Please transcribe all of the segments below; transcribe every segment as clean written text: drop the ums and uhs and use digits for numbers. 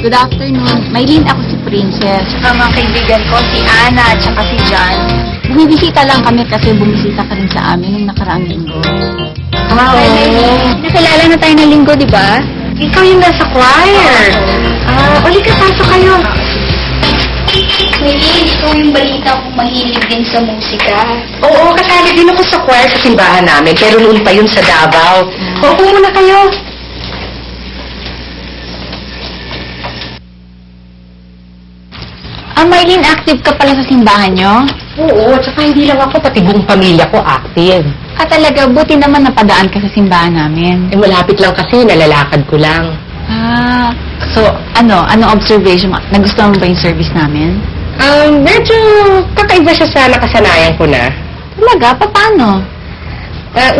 Good afternoon. Maylin, ako si Princess. Saka mga kaibigan ko, si Ana at saka si John. Bumibisita lang kami kasi bumisita ka rin sa amin nung nakaraang linggo. Nakilala na tayo ng linggo, di ba? Ikaw yung nasa choir. Uli ka, pasok kayo. Maylin, ikaw yung balita kong mahilig din sa musika. Oo, kasali din ako sa choir sa simbahan namin, pero noon pa yun sa Davao. Opo muna kayo. Maylin, active ka pala sa simbahan nyo? Oo, tsaka hindi lang ako, pati buong pamilya ko active. Talaga, buti naman napadaan ka sa simbahan namin. Malapit lang kasi, nalalakad ko lang. So, ano observation mo? Nagustuhan mo ba yung service namin? Medyo kakaiba siya sa nakasanayan ko na. Talaga? Paano?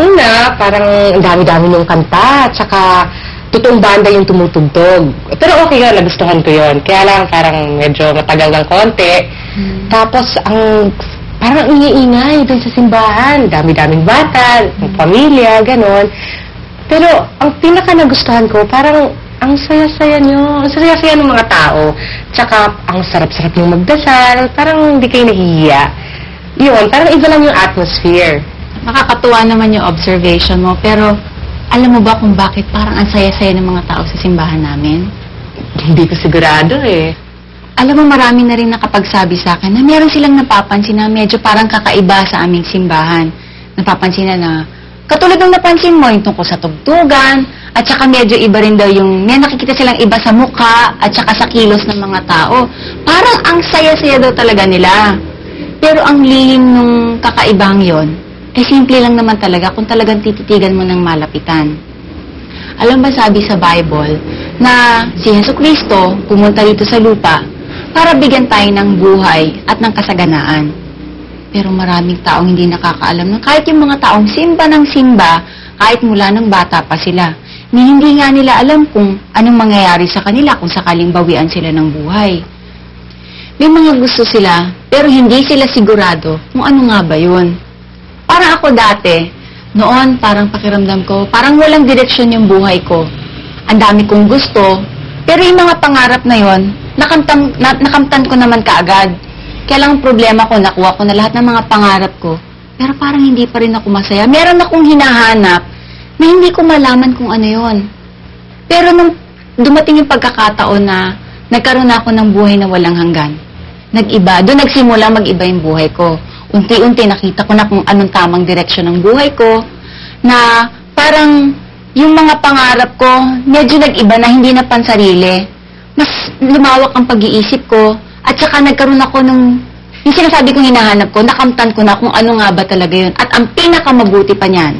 Una, parang ang dami-dami ng kanta, tsaka totoong banda yung tumutugtog. Pero okay yun, nagustuhan ko yun. Kaya lang parang medyo matagal ng konti. Tapos parang ingay-ingay doon sa simbahan. Dami-daming bata, pamilya, ganon. Pero ang pinaka nagustuhan ko, parang ang saya-saya nyo. Ang saya-saya ng mga tao. Tsaka ang sarap-sarap yung magdasal. Parang hindi kayo nahihiya. Yun, parang iba lang yung atmosphere. Nakakatuwa naman yung observation mo, pero alam mo ba kung bakit parang ang saya-saya ng mga tao sa simbahan namin? Hindi ko sigurado eh. Alam mo, marami na rin nakapagsabi sa akin na meron silang napapansin na medyo parang kakaiba sa aming simbahan. Napapansin na katulad ng napansin mo, yung tungkol sa tugtugan, at saka medyo iba rin daw yung, may nakikita silang iba sa mukha, at saka sa kilos ng mga tao. Parang ang saya-saya daw talaga nila. Pero ang lihim nung kakaibang yon, simple lang naman talaga kung talagang tititigan mo ng malapitan. Alam ba sabi sa Bible na si Jesucristo pumunta dito sa lupa para bigyan tayo ng buhay at ng kasaganaan. Pero maraming taong hindi nakakaalam na kahit yung mga taong simba ng simba, kahit mula ng bata pa sila, hindi nga nila alam kung anong mangyayari sa kanila kung sakaling bawian sila ng buhay. May mga gusto sila, pero hindi sila sigurado kung ano nga ba yun. Parang ako dati, noon parang pakiramdam ko, parang walang direksyon yung buhay ko. Ang dami kong gusto, pero yung mga pangarap na yon, nakamtan ko naman kaagad. Kaya lang ang problema ko, nakuha ko na lahat ng mga pangarap ko, pero parang hindi pa rin ako masaya. Meron akong hinahanap na hindi ko malaman kung ano yon. Pero nung dumating yung pagkakataon na nagkaroon ako ng buhay na walang hanggan, nag-iba, doon nagsimula mag-iba yung buhay ko. Unti-unti nakita ko na kung anong tamang direksyon ng buhay ko, na parang yung mga pangarap ko, medyo nag-iba na, hindi na pansarili. Mas lumawak ang pag-iisip ko, at saka nagkaroon ako yung sinasabi kong hinahanap ko, nakamtan ko na kung ano nga ba talaga yun. At ang pinakamabuti pa niyan,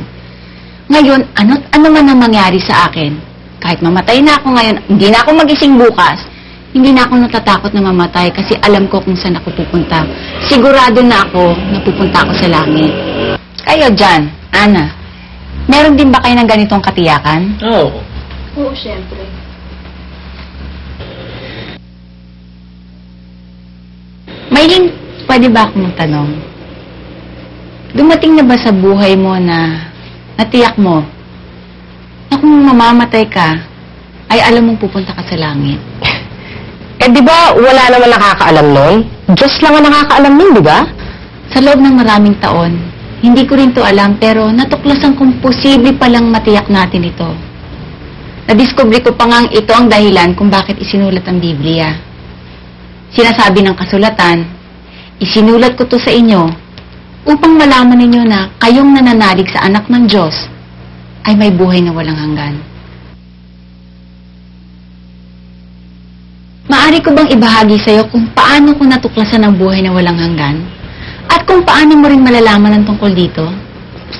ngayon, ano man ang mangyari sa akin, kahit mamatay na ako ngayon, hindi na ako magising bukas, hindi na ako natatakot na mamatay kasi alam ko kung saan ako pupunta. Sigurado na ako na pupunta ako sa langit. Kayo dyan, Ana, meron din ba kayo ng ganitong katiyakan? Oo. Oo, syempre. Maylin, pwede ba akong magtanong? Dumating na ba sa buhay mo na natiyak mo na kung mamamatay ka, ay alam mong pupunta ka sa langit? Di ba wala naman nakakaalam nun? Diyos lang ang nakakaalam nun, di ba? Sa loob ng maraming taon, hindi ko rin to alam, pero natuklasan kung posible palang matiyak natin ito. Nadiscovery ko pa ngang ito ang dahilan kung bakit isinulat ang Biblia. Sinasabi ng kasulatan, isinulat ko to sa inyo upang malaman ninyo na kayong nananalig sa anak ng Diyos ay may buhay na walang hanggan. Maaari ko bang ibahagi sa iyo kung paano ko natuklasan ang buhay na walang hanggan? At kung paano mo rin malalaman ang tungkol dito?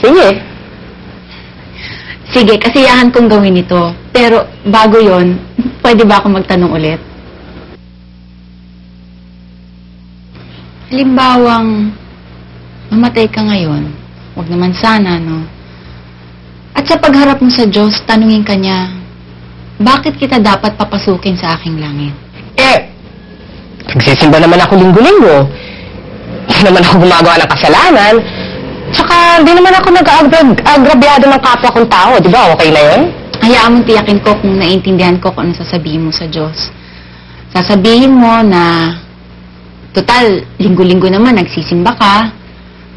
Sige. Sige, kasiyahan kong gawin ito. Pero bago yon, pwede ba ako magtanong ulit? Halimbawang mamatay ka ngayon, huwag naman sana, no? At sa pagharap mo sa Diyos, tanungin ka niya, bakit kita dapat papasukin sa aking langit? Nagsisimba naman ako linggo-linggo. Hindi naman ako gumagawa ng kasalanan. Tsaka, hindi naman ako nag-agrabyado ng kapwa kong tao. Di ba? Okay na yun? Hayaan mong tiyakin ko kung naiintindihan ko kung ano sasabihin mo sa Diyos. Sasabihin mo na, total, linggo-linggo naman nagsisimba ka,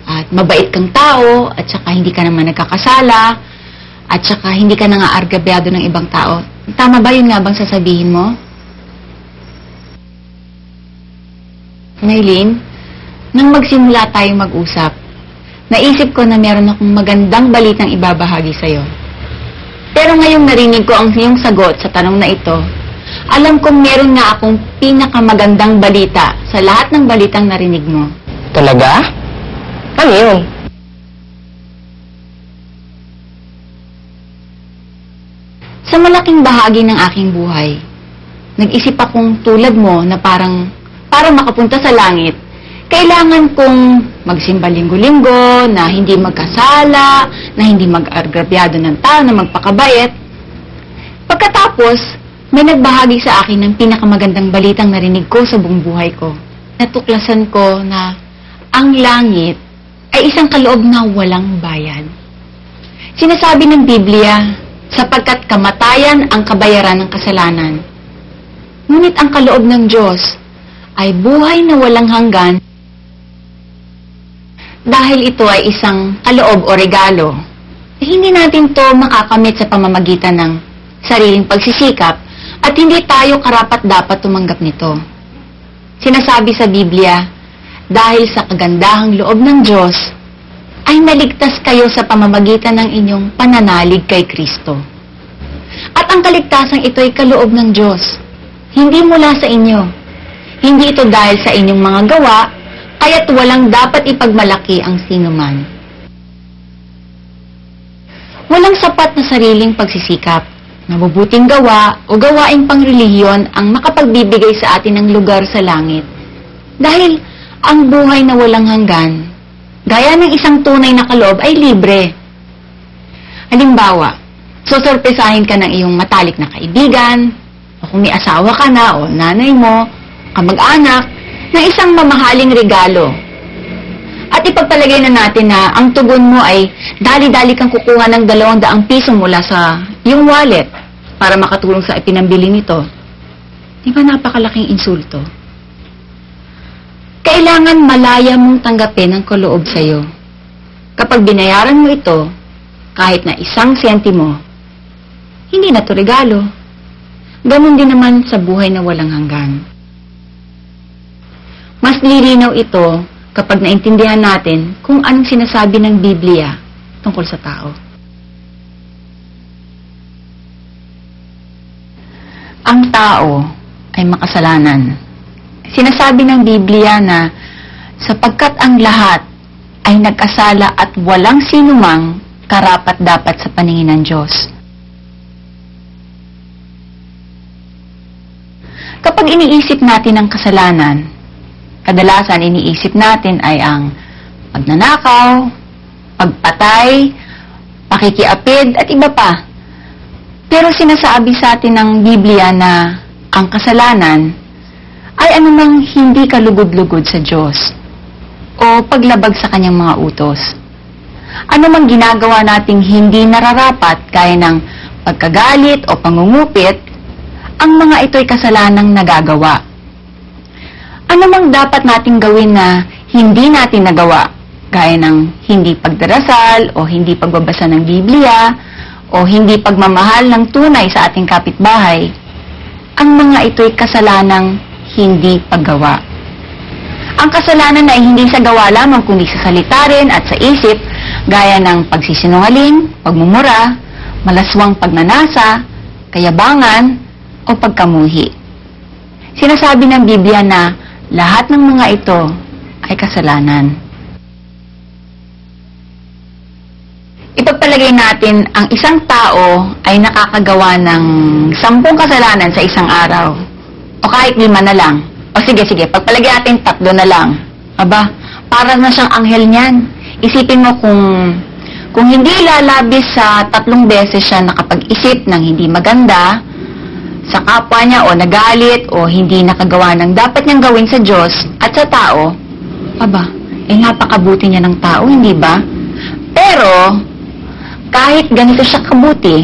at mabait kang tao, at saka hindi ka naman nagkakasala, at saka hindi ka nangaargabyado ng ibang tao. Tama ba yun nga bang sasabihin mo? Maylene, nang magsimula tayong mag-usap, naisip ko na meron akong magandang balitang ibabahagi sa'yo. Pero ngayong narinig ko ang iyong sagot sa tanong na ito, alam kong meron nga akong pinakamagandang balita sa lahat ng balitang narinig mo. Talaga? Ano yun? Sa malaking bahagi ng aking buhay, nag-isip akong tulad mo na para makapunta sa langit, kailangan kong magsimba linggo-linggo, na hindi magkasala, na hindi mag-agrabyado ng tao, na magpakabait. Pagkatapos, may nagbahagi sa akin ng pinakamagandang balitang narinig ko sa buong buhay ko. Natuklasan ko na ang langit ay isang kaloob na walang bayad. Sinasabi ng Biblia, sapagkat kamatayan ang kabayaran ng kasalanan. Ngunit ang kaloob ng Diyos ay buhay na walang hanggan dahil ito ay isang kaloob o regalo. Hindi natin to makakamit sa pamamagitan ng sariling pagsisikap at hindi tayo karapat-dapat tumanggap nito. Sinasabi sa Biblia, dahil sa kagandahang loob ng Diyos, ay naligtas kayo sa pamamagitan ng inyong pananalig kay Kristo. At ang kaligtasang ito ay kaloob ng Diyos, hindi mula sa inyo. Hindi ito dahil sa inyong mga gawa, kaya't walang dapat ipagmalaki ang sinuman. Walang sapat na sariling pagsisikap, mabubuting gawa o gawaing pangrelihiyon ang makapagbibigay sa atin ng lugar sa langit. Dahil ang buhay na walang hanggan, gaya ng isang tunay na kaloob ay libre. Halimbawa, susurpresahin ka ng iyong matalik na kaibigan, o kung may asawa ka na o nanay mo, kamag-anak, ng isang mamahaling regalo. At ipagpalagay na natin na ang tugon mo ay dali-dali kang kukuha ng 200 piso mula sa iyong wallet para makatulong sa ipinambili nito. Di ba napakalaking insulto? Kailangan malaya mong tanggapin ang kaloob sa iyo. Kapag binayaran mo ito, kahit na 1 sentimo, hindi na to regalo. Ganon din naman sa buhay na walang hanggan. Mas lilinaw ito kapag naintindihan natin kung anong sinasabi ng Biblia tungkol sa tao. Ang tao ay makasalanan. Sinasabi ng Biblia na sapagkat ang lahat ay nagkasala at walang sinumang karapat-dapat sa paningin ng Diyos. Kapag iniisip natin ang kasalanan, kadalasan iniisip natin ay ang pagnanakaw, pagpatay, pakikiapid at iba pa. Pero sinasabi sa atin ng Biblia na ang kasalanan ay anumang hindi kalugod-lugod sa Diyos o paglabag sa kanyang mga utos. Anumang ginagawa nating hindi nararapat gaya ng pagkagalit o pangungupit, ang mga ito'y kasalanang nagagawa. Ano mang dapat nating gawin na hindi natin nagawa, gaya ng hindi pagdarasal o hindi pagbabasa ng Biblia o hindi pagmamahal ng tunay sa ating kapitbahay, ang mga ito'y kasalanang hindi paggawa. Ang kasalanan ay hindi sa gawa lamang kundi sa salita rin at sa isip, gaya ng pagsisinungaling, pagmumura, malaswang pagnanasa, kayabangan, o pagkamuhi. Sinasabi ng Biblia na lahat ng mga ito ay kasalanan. Ipagpalagay natin ang isang tao ay nakakagawa ng 10 kasalanan sa isang araw. O kahit 5 na lang. O sige, pagpalagay natin 3 na lang. Aba, para na siyang anghel niyan. Isipin mo kung hindi lalabis sa 3 beses siya nakapag-isip ng hindi maganda sa kapwa niya o nagalit o hindi nakagawa ng dapat niyang gawin sa Diyos at sa tao, aba, napakabuti niya ng tao, hindi ba? Pero, kahit ganito siya kabuti,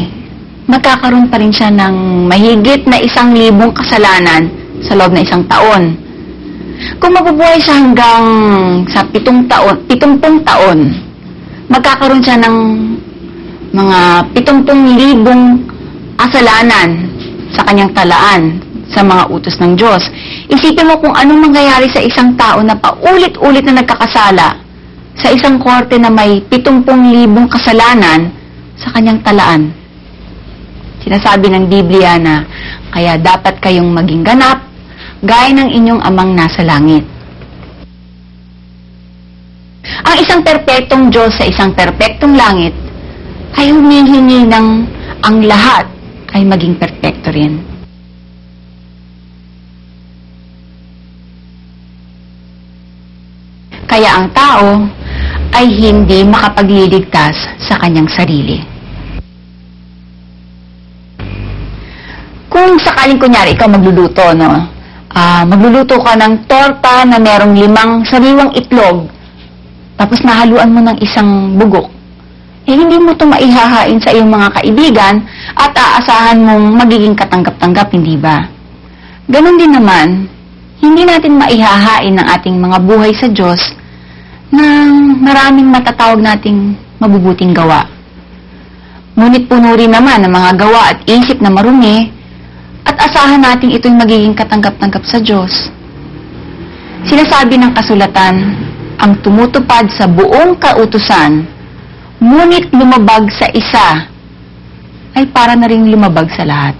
magkakaroon pa rin siya ng mahigit na 1,000 kasalanan sa loob ng 1 taon. Kung mabubuhay siya hanggang sa 70 taon, magkakaroon siya ng mga 70,000 kasalanan sa kanyang talaan sa mga utos ng Diyos. Isipin mo kung anong mangyayari sa isang tao na paulit-ulit na nagkakasala sa isang korte na may 70,000 kasalanan sa kanyang talaan. Sinasabi ng Biblia na kaya dapat kayong maging ganap gaya ng inyong amang nasa langit. Ang isang perpektong Diyos sa isang perpektong langit ay humihingi ng ang lahat ay maging perpekto rin. Kaya ang tao ay hindi makapagliligtas sa kanyang sarili. Kung sakaling kunyari ikaw magluluto, magluluto ka ng torta na merong 5 sariwang itlog, tapos nahaluan mo ng isang bugok, hindi mo ito maihahain sa iyong mga kaibigan at aasahan mong magiging katanggap-tanggap, hindi ba? Ganon din naman, hindi natin maihahain ng ating mga buhay sa Diyos ng maraming matatawag nating mabubuting gawa. Ngunit puno rin naman ng mga gawa at isip na marumi at asahan natin ito'y magiging katanggap-tanggap sa Diyos. Sinasabi ng kasulatan, ang tumutupad sa buong kautusan, ngunit lumabag sa isa, ay para na rin lumabag sa lahat.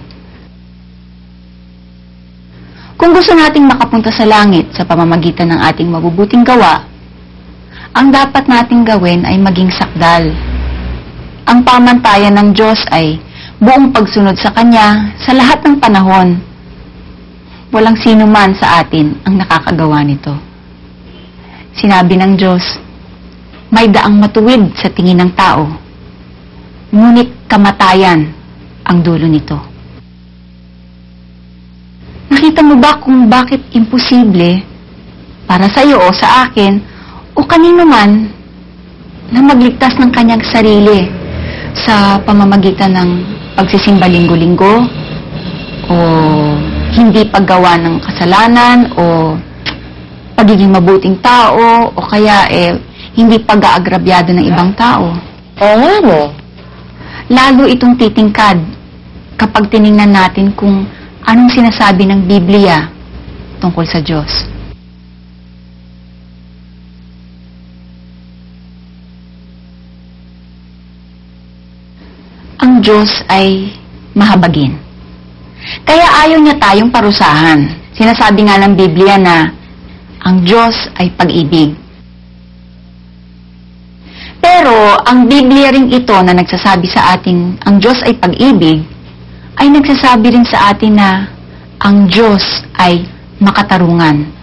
Kung gusto nating makapunta sa langit sa pamamagitan ng ating mabubuting gawa, ang dapat nating gawin ay maging sakdal. Ang pamantayan ng Diyos ay buong pagsunod sa Kanya sa lahat ng panahon. Walang sino man sa atin ang nakakagawa nito. Sinabi ng Diyos, may daang matuwid sa tingin ng tao, ngunit kamatayan ang dulo nito. Nakita mo ba kung bakit imposible para sa iyo o sa akin o kanino man na magligtas ng kanyang sarili sa pamamagitan ng pagsisimba linggo-linggo o hindi paggawa ng kasalanan o pagiging mabuting tao o kaya hindi pag-aagrabyado ng ibang tao. Oo nga, no? Lalo itong titingkad kapag tiningnan natin kung anong sinasabi ng Biblia tungkol sa Diyos. Ang Diyos ay mahabagin. Kaya ayaw niya tayong parusahan. Sinasabi nga ng Biblia na ang Diyos ay pag-ibig. Pero ang Biblia rin ito na nagsasabi sa atin ang Diyos ay pag-ibig, ay nagsasabi rin sa atin na ang Diyos ay makatarungan.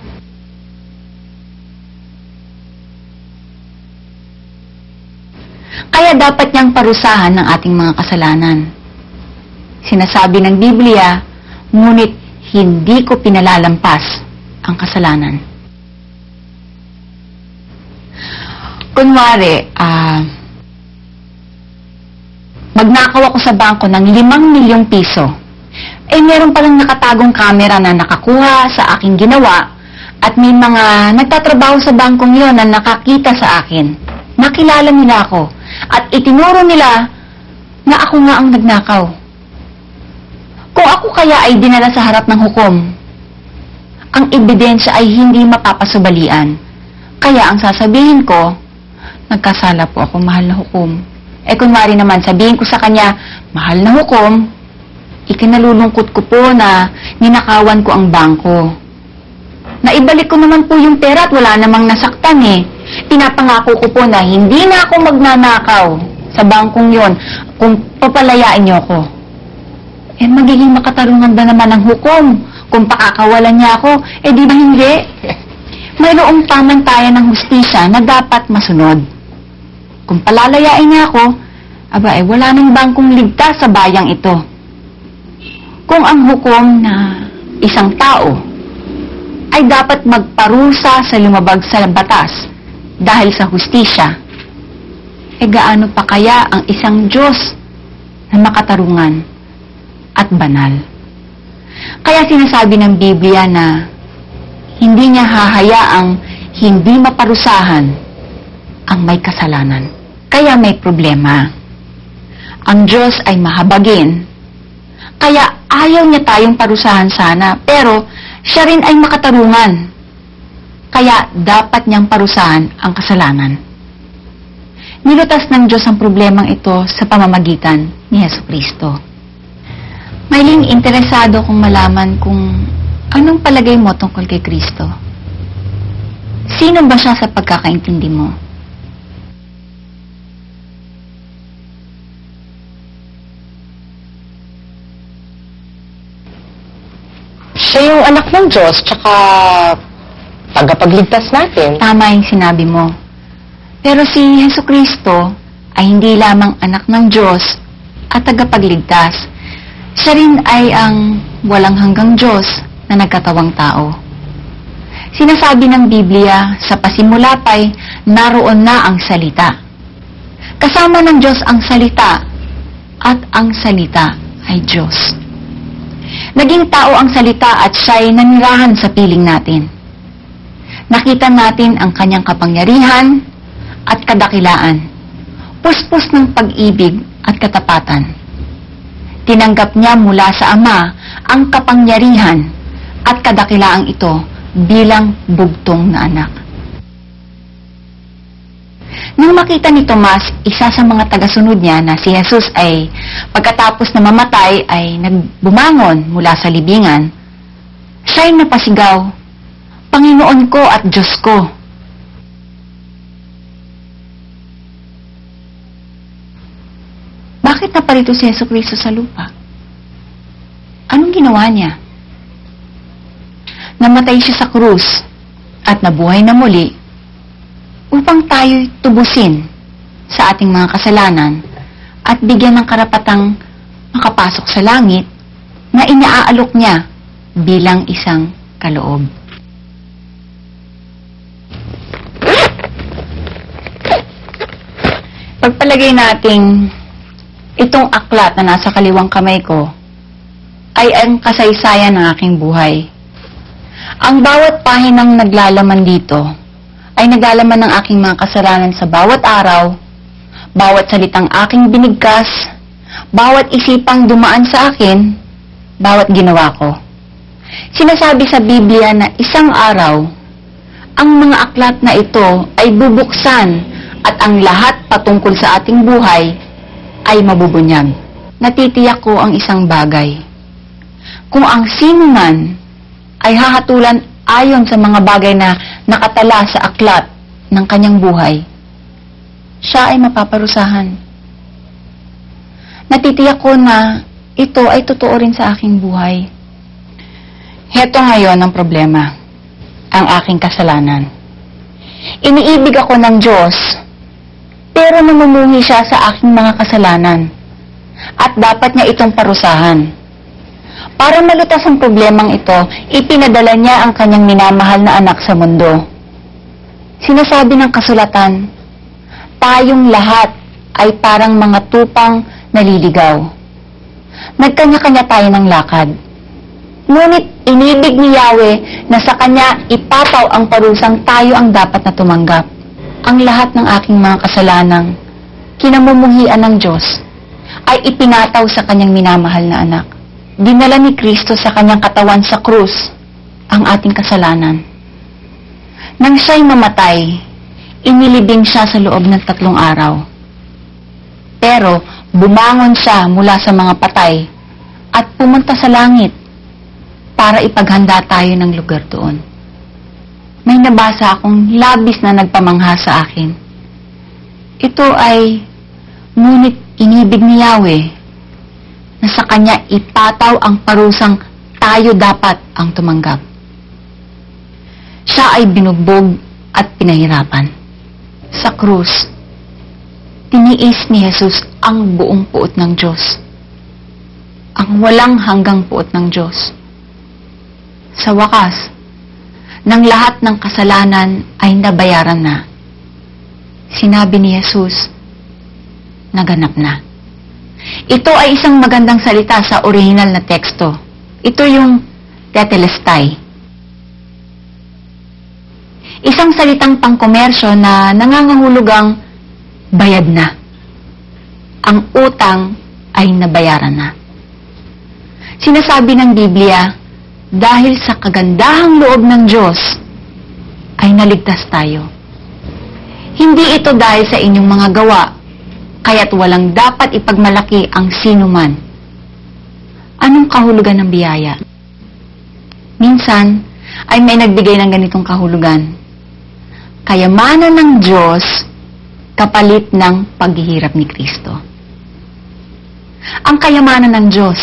Kaya dapat niyang parusahan ng ating mga kasalanan. Sinasabi ng Biblia, ngunit hindi ko pinalalampas ang kasalanan. Kunwari, magnakaw ako sa bangko ng 5 milyong piso. Meron palang nakatagong kamera na nakakuha sa aking ginawa at may mga nagtatrabaho sa bangkong yon na nakakita sa akin. Nakilala nila ako at itinuro nila na ako nga ang nagnakaw. Kung ako kaya ay dinala sa harap ng hukom, ang ebidensya ay hindi mapapasubalian. Kaya ang sasabihin ko, nagkasala po ako, mahal na hukom. Kunwari naman, sabihin ko sa kanya, mahal na hukom, ikinalulungkot ko po na ninakawan ko ang bangko. Naibalik ko naman po yung pera at wala namang nasaktan Pinapangako ko po na hindi na ako magnanakaw sa bangkong yon kung papalayain niyo ako. Magiging makatarungan ba naman ang hukom kung pakakawalan niya ako? Di ba hindi? Mayroong pamantayan ng hustisya na dapat masunod. Kung palalayain niya ako, wala nang bangkong ligtas sa bayang ito. Kung ang hukom na isang tao ay dapat magparusa sa lumabag sa batas dahil sa hustisya, gaano pa kaya ang isang Diyos na makatarungan at banal? Kaya sinasabi ng Biblia na hindi niya hahayaang hindi maparusahan ang may kasalanan. Kaya may problema. Ang Diyos ay mahabagin. Kaya ayaw niya tayong parusahan sana, pero siya rin ay makatarungan. Kaya dapat niyang parusahan ang kasalanan. Nilutas ng Diyos ang problemang ito sa pamamagitan ni Jesucristo. Mailing interesado kong malaman kung anong palagay mo tungkol kay Kristo. Sino ba siya sa pagkakaintindi mo? Siya yung anak ng Diyos, tsaka tagapagligtas natin. Tama yung sinabi mo. Pero si Jesucristo ay hindi lamang anak ng Diyos at tagapagligtas. Siya rin ay ang walang hanggang Diyos na nagkatawang tao. Sinasabi ng Biblia, sa pasimula pa'y naroon na ang salita. Kasama ng Diyos ang salita at ang salita ay Diyos. Naging tao ang salita at siya'y nanirahan sa piling natin. Nakita natin ang kanyang kapangyarihan at kadakilaan, puspos ng pag-ibig at katapatan. Tinanggap niya mula sa Ama ang kapangyarihan at kadakilaang ito bilang bugtong na anak. Nang makita ni Tomas, isa sa mga tagasunod niya, na si Jesus ay pagkatapos na mamatay ay nagbumangon mula sa libingan, siya'y napasigaw, "Panginoon ko at Diyos ko." Bakit naparito si Jesucristo sa lupa? Anong ginawa niya? Namatay siya sa krus at nabuhay na muli upang tayo'y tubusin sa ating mga kasalanan at bigyan ng karapatang makapasok sa langit na inaalok niya bilang isang kaloob. Pagpalagay nating itong aklat na nasa kaliwang kamay ko ay ang kasaysayan ng aking buhay. Ang bawat pahinang naglalaman dito ay naglalaman ng aking mga kasalanan sa bawat araw, bawat salitang aking binigkas, bawat isipang dumaan sa akin, bawat ginawa ko. Sinasabi sa Biblia na isang araw, ang mga aklat na ito ay bubuksan at ang lahat patungkol sa ating buhay ay mabubunyag. Natitiyak ko ang isang bagay. Kung ang sino man ay hahatulan ayon sa mga bagay na nakatala sa aklat ng kanyang buhay, siya ay mapaparusahan. Natitiyak ko na ito ay totoo rin sa aking buhay. Heto ngayon ang problema, ang aking kasalanan. Iniibig ako ng Diyos, pero namumuhi siya sa aking mga kasalanan at dapat niya itong parusahan. Para malutas ang problemang ito, ipinadala niya ang kanyang minamahal na anak sa mundo. Sinasabi ng kasulatan, tayong lahat ay parang mga tupang naliligaw. Nagkanya-kanya tayo ng lakad. Ngunit inibig ni Yahweh na sa kanya ipataw ang parusang tayo ang dapat na tumanggap. Ang lahat ng aking mga kasalanang kinamumuhian ng Diyos ay ipinataw sa kanyang minamahal na anak. Dinala ni Kristo sa kanyang katawan sa krus ang ating kasalanan. Nang siya'y mamatay, inilibing siya sa loob ng 3 araw. Pero bumangon siya mula sa mga patay at pumunta sa langit para ipaghanda tayo ng lugar doon. May nabasa akong labis na nagpamangha sa akin. Ito ay, ngunit inibig ni Yahweh na sa kanya ipataw ang parusang tayo dapat ang tumanggap. Siya ay binugbog at pinahirapan. Sa krus, tiniis ni Jesus ang buong puot ng Diyos. Ang walang hanggang puot ng Diyos. Sa wakas, nang lahat ng kasalanan ay nabayaran na, sinabi ni Jesus, naganap na. Ito ay isang magandang salita sa original na teksto. Ito yung tetelestai. Isang salitang pangkomersyo na nangangahulugang bayad na. Ang utang ay nabayaran na. Sinasabi ng Biblia, dahil sa kagandahang loob ng Diyos, ay naligtas tayo. Hindi ito dahil sa inyong mga gawa, kaya't walang dapat ipagmalaki ang sino man. Anong kahulugan ng biyaya? Minsan, ay may nagbigay ng ganitong kahulugan. Kayamanan ng Diyos, kapalit ng paghihirap ni Kristo. Ang kayamanan ng Diyos,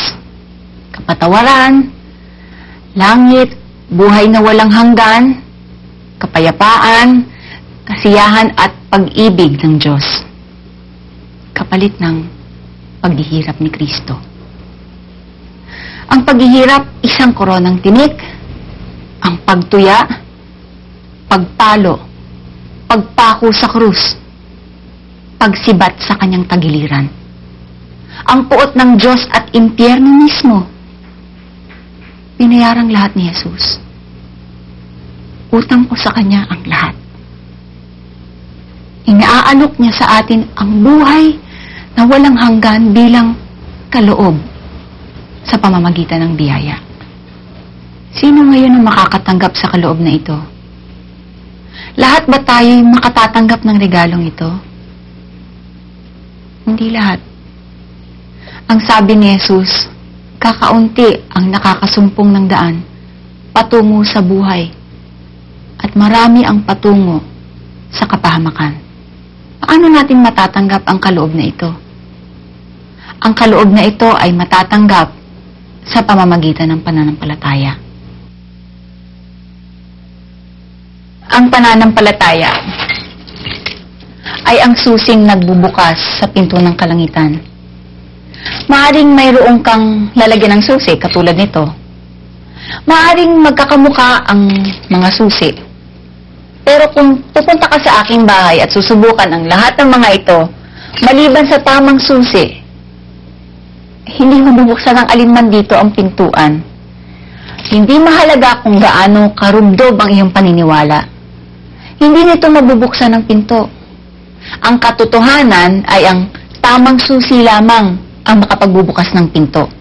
kapatawaran, langit, buhay na walang hanggan, kapayapaan, kasiyahan at pag-ibig ng Diyos. Kapalit ng paghihirap ni Kristo. Ang paghihirap, isang koronang tinik, ang pagtuya, pagpalo, pagpako sa krus, pagsibat sa kanyang tagiliran. Ang puot ng Diyos at impyerno mismo, pinayarang lahat ni Jesus. Utang ko sa kanya ang lahat. Inaalok niya sa atin ang buhay na walang hanggan bilang kaloob sa pamamagitan ng biyaya. Sino ngayon ang makakatanggap sa kaloob na ito? Lahat ba tayo makatatanggap ng regalong ito? Hindi lahat. Ang sabi ni Jesus, kakaunti ang nakakasumpong ng daan patungo sa buhay at marami ang patungo sa kapahamakan. Paano natin matatanggap ang kaloob na ito? Ang kaloob na ito ay matatanggap sa pamamagitan ng pananampalataya. Ang pananampalataya ay ang susing nagbubukas sa pinto ng kalangitan. Maaring mayroong kang lalagyan ng susi katulad nito. Maaring magkakamuka ang mga susi. Pero kung pupunta ka sa aking bahay at susubukan ang lahat ng mga ito, maliban sa tamang susi, hindi mabubuksan ng alinman dito ang pintuan. Hindi mahalaga kung gaano karubdob ang iyong paniniwala. Hindi nito mabubuksan ang pinto. Ang katotohanan ay ang tamang susi lamang ang makapagbubukas ng pinto.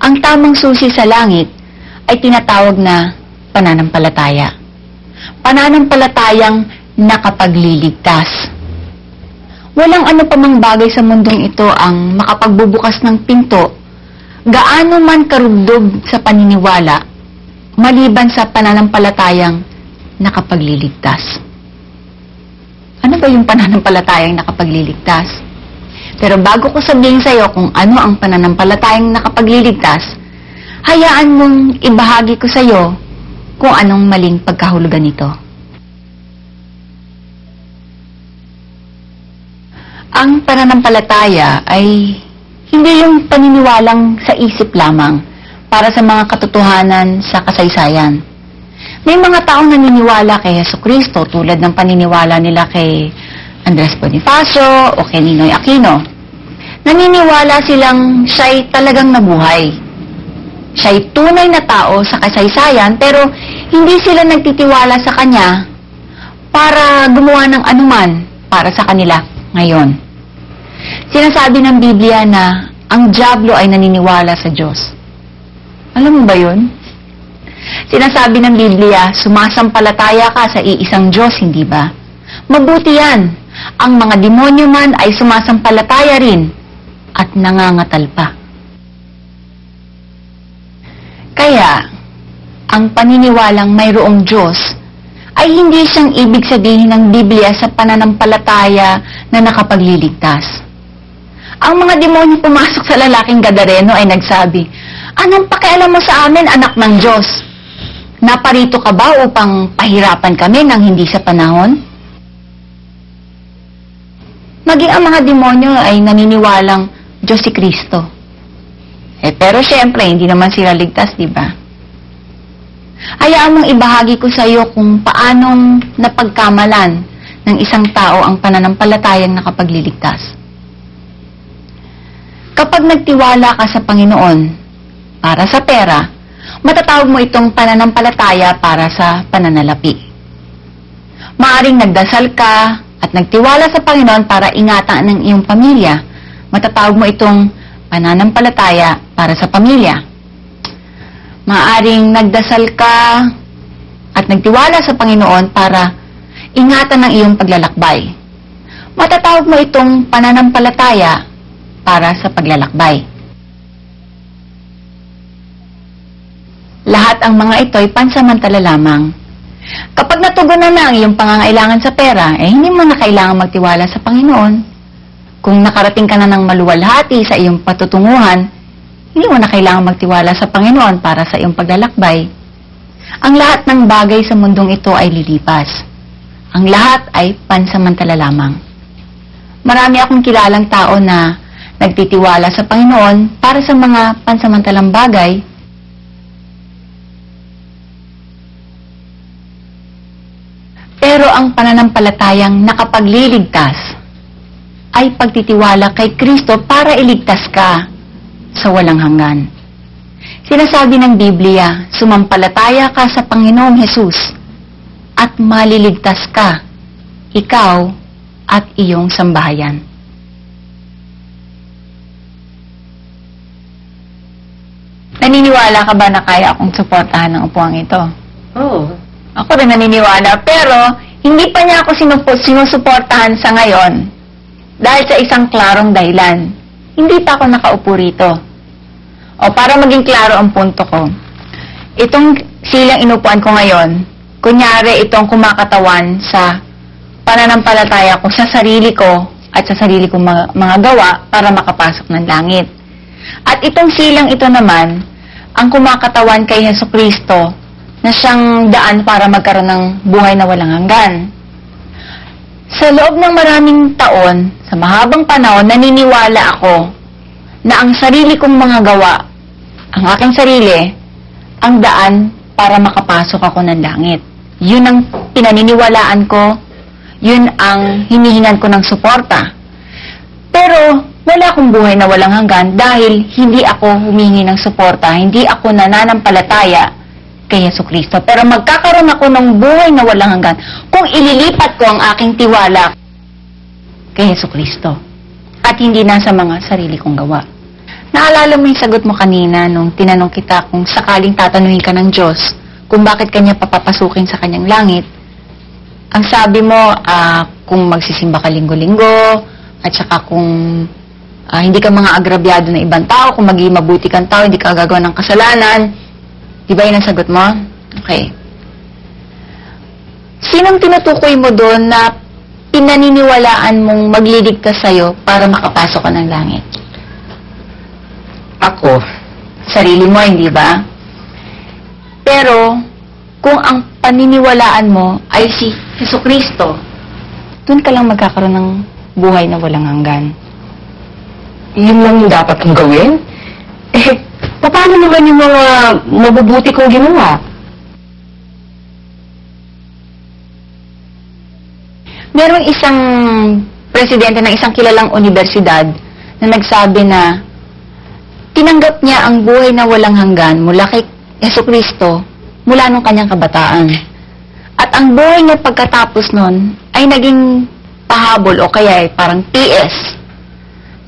Ang tamang susi sa langit ay tinatawag na pananampalataya. Pananampalatayang nakapagliligtas. Walang ano pa mang bagay sa mundong ito ang makapagbubukas ng pinto, gaano man karugdog sa paniniwala, maliban sa pananampalatayang nakapagliligtas. Ano ba yung pananampalatayang nakapagliligtas? Pero bago ko sabihin sa iyo kung ano ang pananampalatayang nakapagliligtas, hayaan mong ibahagi ko sa iyo kung anong maling pagkahulugan nito. Ang pananampalataya ay hindi yung paniniwalang sa isip lamang para sa mga katotohanan sa kasaysayan. May mga taong naniniwala kay Jesucristo tulad ng paniniwala nila kay Andres Bonifacio o kay Ninoy Aquino. Naniniwala silang siya'y talagang nabuhay. Siya'y tunay na tao sa kasaysayan pero hindi sila nagtitiwala sa kanya para gumawa ng anuman para sa kanila ngayon. Sinasabi ng Biblia na ang dyablo ay naniniwala sa Diyos. Alam mo ba yun? Sinasabi ng Biblia, sumasampalataya ka sa iisang Diyos, hindi ba? Mabuti yan. Ang mga demonyo man ay sumasampalataya rin at nangangatal pa. Kaya, ang paniniwalang mayroong Diyos ay hindi siyang ibig sabihin ng Biblia sa pananampalataya na nakapagliligtas. Ang mga demonyo pumasok sa lalaking Gadareno ay nagsabi, "Anong pakialam mo sa amin, anak ng Diyos? Naparito ka ba upang pahirapan kami ng hindi sa panahon?" Maging ang mga demonyo ay naniniwalang Diyos si Kristo. Pero syempre, hindi naman sila ligtas, di ba? Hayaan mong ibahagi ko sa iyo kung paanong napagkamalan ng isang tao ang pananampalatayang nakapagliligtas. Kapag nagtiwala ka sa Panginoon, para sa pera, matatawag mo itong pananampalataya para sa pananalapi. Maaring nagdasal ka at nagtiwala sa Panginoon para ingatan ang iyong pamilya. Matatawag mo itong pananampalataya para sa pamilya. Maaring nagdasal ka at nagtiwala sa Panginoon para ingatan ang iyong paglalakbay. Matatawag mo itong pananampalataya para sa paglalakbay. Lahat ang mga ito ay pansamantala lamang. Kapag natugunan na ang iyong pangangailangan sa pera, hindi mo na kailangan magtiwala sa Panginoon. Kung nakarating ka na ng maluwalhati sa iyong patutunguhan, hindi mo na kailangan magtiwala sa Panginoon para sa iyong paglalakbay. Ang lahat ng bagay sa mundong ito ay lilipas. Ang lahat ay pansamantala lamang. Marami akong kilalang tao na nagtitiwala sa Panginoon para sa mga pansamantalang bagay. Pero ang pananampalatayang nakapagliligtas ay pagtitiwala kay Kristo para iligtas ka sa walang hanggan. Sinasabi ng Biblia, sumampalataya ka sa Panginoong Hesus at maliligtas ka, ikaw at iyong sambahayan. Naniniwala ka ba na kaya akong suportahan ng upuang ito? Oo. Ako rin naniniwala, pero hindi pa niya ako sinusuportahan sa ngayon dahil sa isang klarong dahilan. Hindi pa ako nakaupo rito. O para maging klaro ang punto ko, itong silang inupuan ko ngayon, kunyari itong kumakatawan sa pananampalataya ko sa sarili ko at sa sarili kong mga gawa para makapasok ng langit. At itong silang ito naman, ang kumakatawan kay Jesucristo na siyang daan para magkaroon ng buhay na walang hanggan. Sa loob ng maraming taon, sa mahabang panahon, naniniwala ako na ang sarili kong mga gawa, ang aking sarili, ang daan para makapasok ako ng langit. Yun ang pinaniniwalaan ko, yun ang hinihingan ko ng suporta. Pero wala akong buhay na walang hanggan dahil hindi ako humingi ng suporta, hindi ako nananampalataya kay Jesucristo. Pero magkakaroon ako ng buhay na walang hanggan kung ililipat ko ang aking tiwala kay Jesucristo at hindi na sa mga sarili kong gawa. Naalala mo yung sagot mo kanina nung tinanong kita kung sakaling tatanungin ka ng Diyos kung bakit kanya papapasukin sa kanyang langit. Ang sabi mo, kung magsisimba ka linggo-linggo at saka kung hindi ka mga agrabyado na ibang tao, kung maging mabuti kang tao, hindi ka gagawa ng kasalanan. Di ba yun ang sagot mo? Okay. Sinong tinutukoy mo doon na pinaniniwalaan mong magliligtas sa'yo para makapasok ka ng langit? Ako. Sarili mo, hindi ba? Pero, kung ang paniniwalaan mo ay si Jesucristo, doon ka lang magkakaroon ng buhay na walang hanggan. Yun lang yung dapat kong gawin? Paano naman yung mga mabubuti kong ginawa? Merong isang presidente ng isang kilalang universidad na nagsabi na tinanggap niya ang buhay na walang hanggan mula kay Jesucristo mula nung kanyang kabataan. At ang buhay niya pagkatapos nun ay naging pahabol o kaya parang PS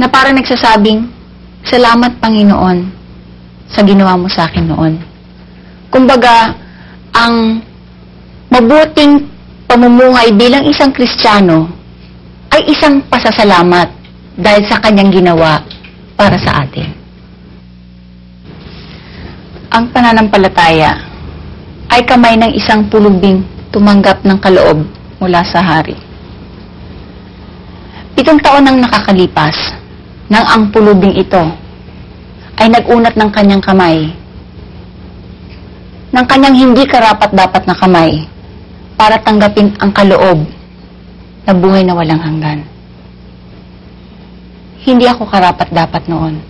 na parang nagsasabing, "Salamat Panginoon sa ginawa mo sa akin noon." Kumbaga, ang mabuting pamumuhay bilang isang Kristiyano ay isang pasasalamat dahil sa kanyang ginawa para sa atin. Ang pananampalataya ay kamay ng isang pulubing tumanggap ng kaloob mula sa hari. 7 taon nang nakakalipas nang ang pulubing ito ay nag-unat ng kanyang kamay, ng kanyang hindi karapat-dapat na kamay, para tanggapin ang kaloob na buhay na walang hanggan. Hindi ako karapat-dapat noon.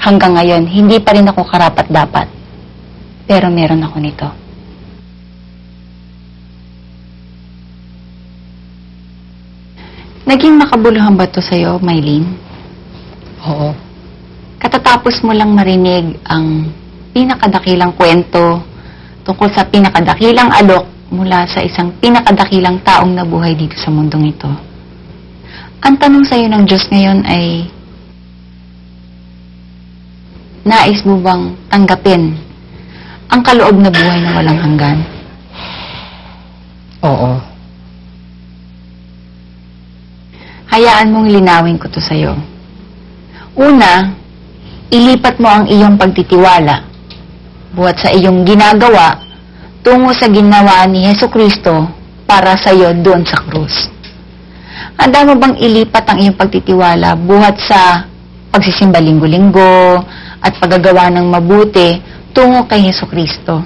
Hanggang ngayon, hindi pa rin ako karapat-dapat. Pero meron ako nito. Naging makabuluhan ba to sa'yo, Mylene? Oo. katatapos mo lang marinig ang pinakadakilang kwento tungkol sa pinakadakilang alok mula sa isang pinakadakilang taong nabuhay dito sa mundong ito. Ang tanong sa iyo ng Diyos ngayon ay, nais mo bang tanggapin ang kaloob na buhay na walang hanggan? Oo. Hayaan mong linawin ko to sa iyo. Una, ilipat mo ang iyong pagtitiwala buhat sa iyong ginagawa tungo sa ginawa ni Hesukristo para sa iyo doon sa krus. Handa mo bang ilipat ang iyong pagtitiwala buhat sa pagsisimba linggo-linggo at paggagawa ng mabuti tungo kay Hesukristo?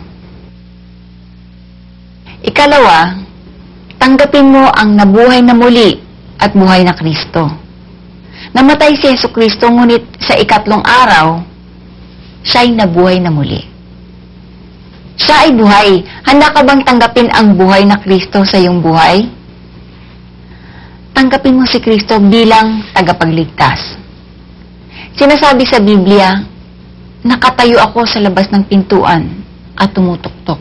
Ikalawa, tanggapin mo ang nabuhay na muli at buhay na Kristo. Namatay si Hesukristo, ngunit sa ikatlong araw, siya'y nabuhay na muli. Siya ay buhay. Handa ka bang tanggapin ang buhay na Kristo sa iyong buhay? Tanggapin mo si Kristo bilang tagapagligtas. Sinasabi sa Biblia, nakatayo ako sa labas ng pintuan at tumutuktok.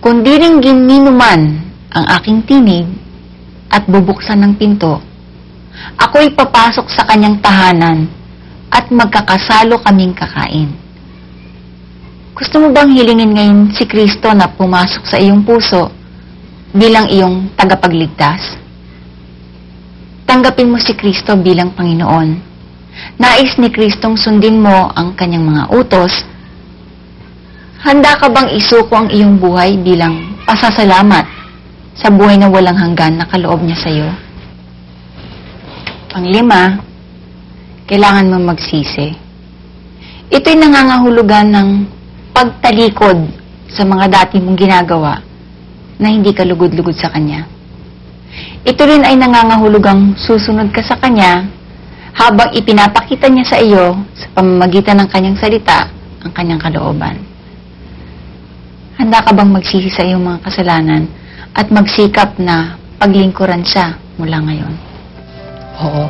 Kung di rin gininuman ang aking tinig at bubuksan ng pinto, ako'y papasok sa kanyang tahanan at magkakasalo kaming kakain. Gusto mo bang hilingin ngayon si Kristo na pumasok sa iyong puso bilang iyong tagapagligtas? Tanggapin mo si Kristo bilang Panginoon. Nais ni Kristong sundin mo ang kanyang mga utos. Handa ka bang isuko ang iyong buhay bilang pasasalamat sa buhay na walang hanggan na kaloob niya sa iyo? Panglima, kailangan mo magsisi. Ito'y nangangahulugan ng pagtalikod sa mga dati mong ginagawa na hindi ka lugod-lugod sa Kanya. Ito rin ay nangangahulugang susunod ka sa Kanya habang ipinapakita niya sa iyo sa pamamagitan ng Kanyang salita ang Kanyang kalooban. Handa ka bang magsisi sa iyong mga kasalanan at magsikap na paglingkuran siya mula ngayon? Oo.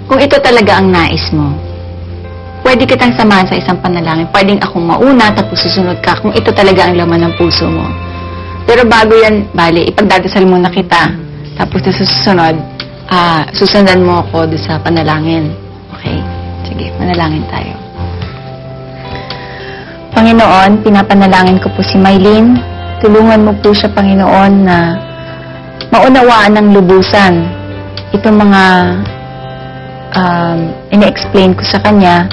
Kung ito talaga ang nais mo, pwede kitang samahan sa isang panalangin. Pwedeng akong mauna tapos susunod ka kung ito talaga ang laman ng puso mo. Pero bago yan, bali, ipagdadasal muna kita. Tapos sa susunod, susundan mo ako doon sa panalangin. Okay? Sige, manalangin tayo. Panginoon, pinapanalangin ko po si Mylene. Tulungan mo po siya, Panginoon, na maunawaan ng lubusan itong mga ina-explain ko sa kanya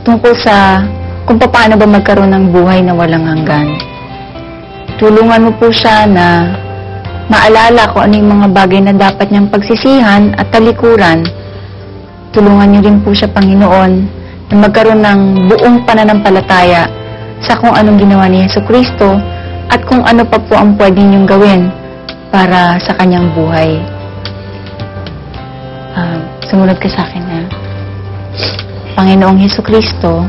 tungkol sa kung paano ba magkaroon ng buhay na walang hanggan. Tulungan mo po siya na maalala kung ano yung mga bagay na dapat niyang pagsisihan at talikuran. Tulungan niyo rin po siya, Panginoon, na magkaroon ng buong pananampalataya sa kung anong ginawa ni Hesukristo at kung ano pa po ang pwede niyong gawin para sa kanyang buhay. Sumunod ka sa akin na, Panginoong Hesukristo,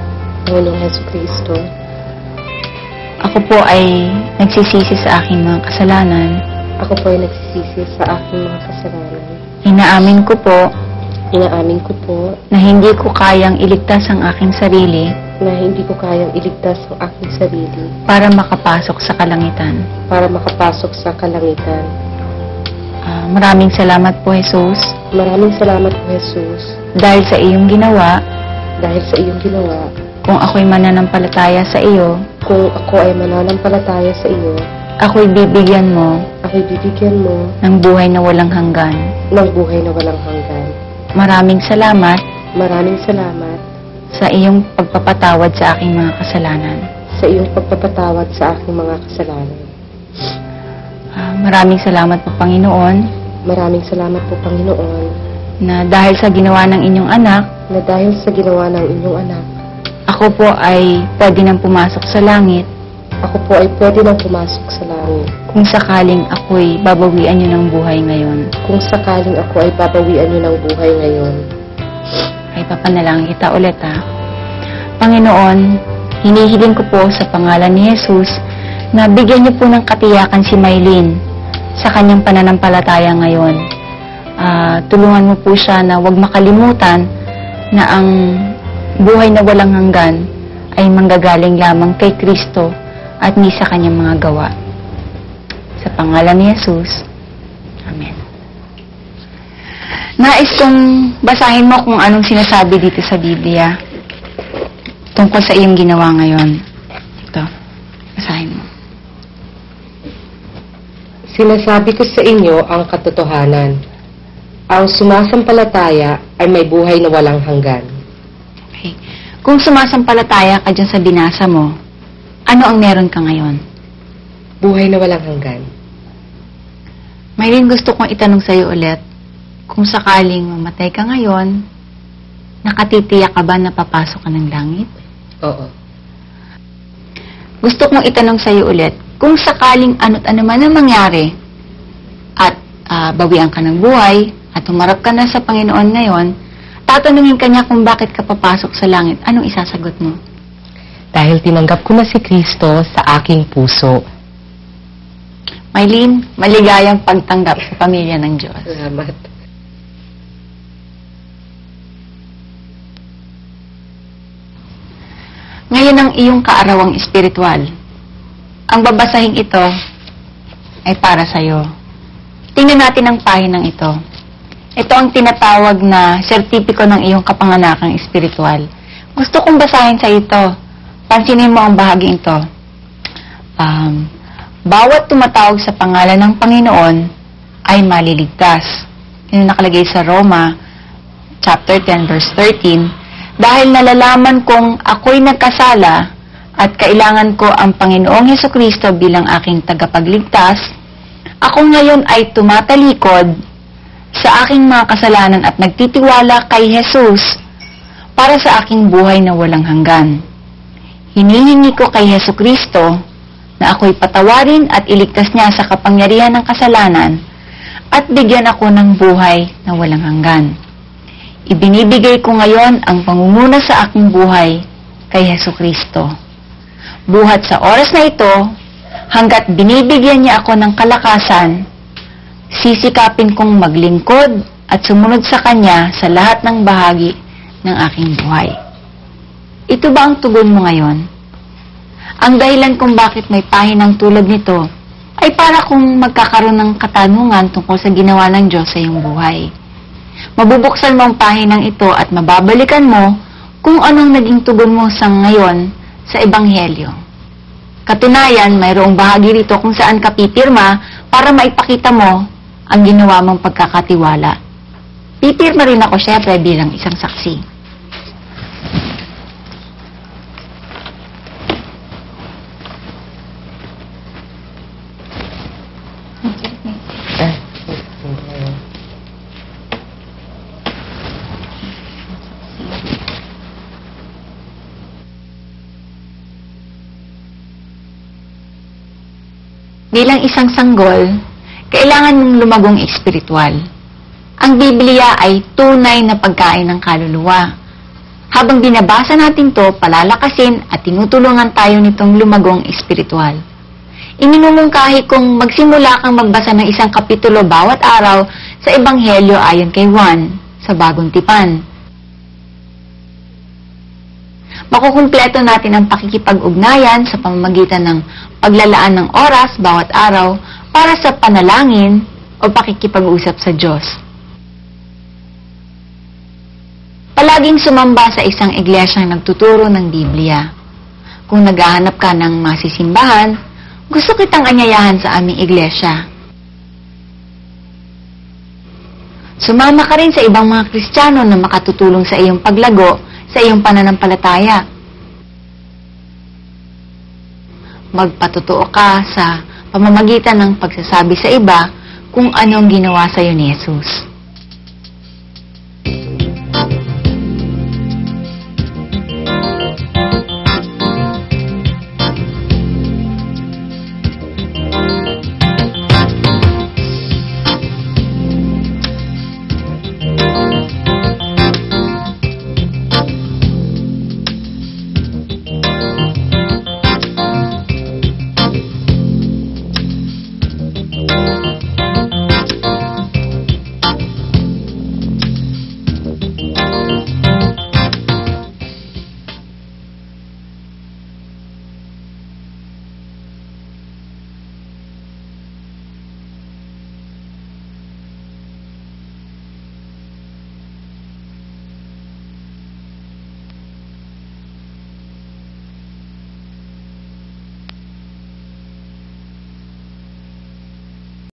Panginoong Hesukristo, ako po ay nagsisisi sa aking mga kasalanan. ako po ay nagsisisi sa aking mga kasalanan. Inaamin ko po na hindi ko kayang iligtas ang aking sarili hindi ko kayang iligtas ang aking sarili para makapasok sa kalangitan. sa kalangitan. Maraming salamat po, Jesus, Maraming salamat po, Jesus, dahil sa iyong ginawa. Kung ako'y mananampalataya sa iyo, Kung ako ay mananampalataya sa iyo, ako'y bibigyan mo ako'y bibigyan mo ng buhay na walang hanggan. ng buhay na walang hanggan. Maraming salamat Maraming salamat sa iyong pagpapatawad sa aking mga kasalanan. sa iyong pagpapatawad sa aking mga kasalanan. Maraming salamat po, Panginoon, Maraming salamat po, Panginoon, na dahil sa ginawa ng inyong anak, na dahil sa ginawa ng inyong anak, ako po ay pwede nang pumasok sa langit ako po ay pwede nang pumasok sa langit. kung sakaling ako'y babawian niyo ng buhay ngayon. Kung sakaling ako ay babawian niyo ng buhay ngayon. Ay papanalangin kita ulit, Panginoon, hinihiling ko po sa pangalan ni Jesus na bigyan niyo po ng katiyakan si Mylene sa kanyang pananampalataya ngayon. Tulungan mo po siya na huwag makalimutan na ang buhay na walang hanggan ay manggagaling lamang kay Kristo at ni sa kanyang mga gawa. Sa pangalan ni Jesus. Amen. Nais kong basahin mo kung anong sinasabi dito sa Biblia tungkol sa iyong ginawa ngayon. Ito, basahin mo. Sinasabi ko sa inyo ang katotohanan. Ang sumasampalataya ay may buhay na walang hanggan. Okay. Kung sumasampalataya ka dyan sa binasa mo, ano ang meron ka ngayon? Buhay na walang hanggan. Maylin, gusto kong itanong sa'yo ulit, kung sakaling mamatay ka ngayon, nakatitiyak ka ba na papasok ka ng langit? Oo. Gusto kong itanong sa'yo ulit, kung sakaling ano't ano man ang mangyari, at bawian ka ng buhay, at humarap ka na sa Panginoon ngayon, tatanungin ka niya kung bakit ka papasok sa langit, anong isasagot mo? Dahil tinanggap ko na si Kristo sa aking puso. Maylin, maligayang pagtanggap sa pamilya ng Diyos. Salamat. Ngayon ang iyong kaarawang espiritual. Ang babasahing ito ay para sa'yo. Tingnan natin ang pahinang ito. Ito ang tinatawag na sertipiko ng iyong kapanganakang espiritual. Gusto kong basahin sa ito. Pansinin mo ang bahaging ito. Bawat tumatawag sa pangalan ng Panginoon ay maliligtas. Yun nakalagay sa Roma, chapter 10, verse 13. Dahil nalalaman kong ako'y nagkasala at kailangan ko ang Panginoong Hesukristo bilang aking tagapagligtas, ako ngayon ay tumatalikod sa aking mga kasalanan at nagtitiwala kay Jesus para sa aking buhay na walang hanggan. Hinihingi ko kay Hesukristo na ako'y patawarin at iligtas niya sa kapangyarihan ng kasalanan at bigyan ako ng buhay na walang hanggan. Ibinibigay ko ngayon ang pangunguna sa aking buhay kay Hesukristo. Buhat sa oras na ito, hanggat binibigyan niya ako ng kalakasan, sisikapin kong maglingkod at sumunod sa Kanya sa lahat ng bahagi ng aking buhay. Ito ba ang tugon mo ngayon? Ang dahilan kung bakit may pahinang tulad nito ay para kung magkakaroon ng katanungan tungkol sa ginawa ng Diyos sa iyong buhay. Mabubuksan mo ang pahinang ito at mababalikan mo kung anong naging tugon mo sa ngayon sa Ebanghelyo. Katunayan, mayroong bahagi rito kung saan ka pipirma para maipakita mo ang ginawa mong pagkakatiwala. Pipirma rin ako syempre bilang isang saksi. Bilang isang sanggol, kailangan mong lumagong espiritual. Ang Biblia ay tunay na pagkain ng kaluluwa. Habang binabasa natin to, palalakasin at tinutulungan tayo nitong lumagong espiritual. Iminumungkahi kung magsimula kang magbasa ng isang kapitulo bawat araw sa Ebanghelyo ayon kay Juan sa Bagong Tipan. Makukumpleto natin ang pakikipag-ugnayan sa pamamagitan ng paglalaan ng oras bawat araw para sa panalangin o pakikipag-usap sa Diyos. Palaging sumamba sa isang iglesyang nagtuturo ng Biblia. Kung naghahanap ka ng masisimbahan, gusto kitang anyayahan sa aming iglesia. Sumama ka rin sa ibang mga Kristiyano na makatutulong sa iyong paglago sa iyong pananampalataya. Magpatotoo ka sa pamamagitan ng pagsasabi sa iba kung anong ginawa sa iyo ni Jesus.